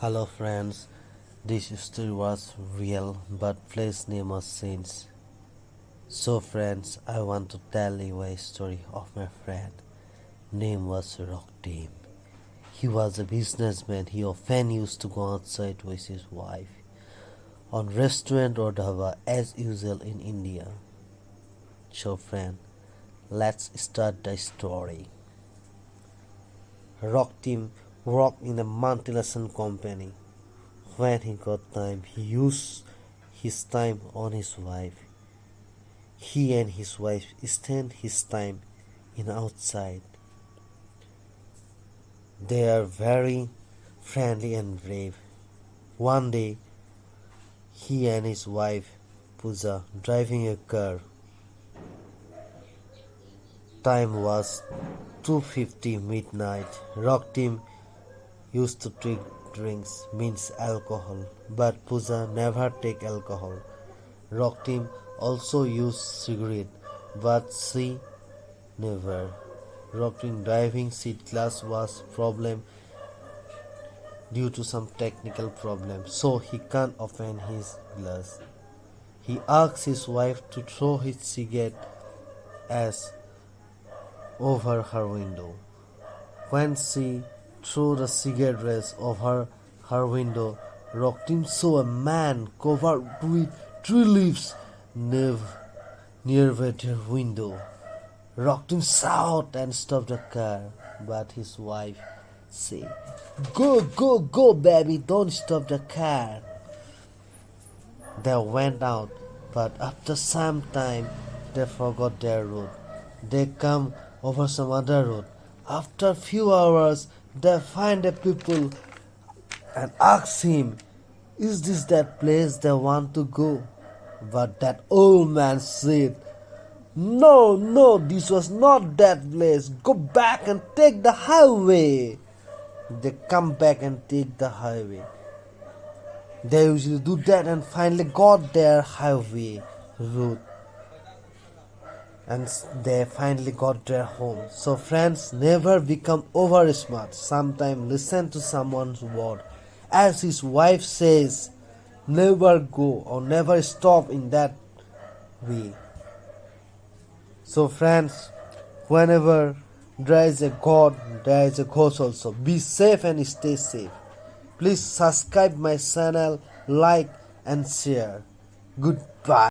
Hello friends, this story was real but place name was changed. So friends, I want to tell you a story of my friend. Name was Rock Team. He was a businessman. He often used to go outside with his wife on restaurant or dhaba as usual in India. So friend, let's start the story. Rock Team worked in a multinational company. When he got time, he used his time on his wife. He and his wife spend his time in outside. They are very friendly and brave. One day, he and his wife Pooja driving a car. Time was 2:50 midnight. Rock Team used to take drinks, means alcohol, but Pooja never take alcohol. Rock Team also used cigarette, but she never. Rock Team driving seat glass was problem due to some technical problem, so he can't open his glass. He asks his wife to throw his cigarette as over her window. When she threw the cigarette over her window, Rock Team saw a man covered with tree leaves near their window. Rock Team shouted and stopped the car, but his wife said, "Go, go, go, baby, don't stop the car." They went out, but after some time they forgot their route. They come over some other road. After few hours, they find a people and ask him, "Is this that place they want to go?" But that old man said, "No, no, this was not that place. Go back and take the highway." They come back and take the highway. They usually do that and finally got their highway route. And they finally got their home. So friends, never become over smart. Sometimes listen to someone's word. As his wife says, never go or never stop in that way. So friends, whenever there is a God, there is a ghost also. Be safe and stay safe. Please subscribe my channel, like and share. Goodbye.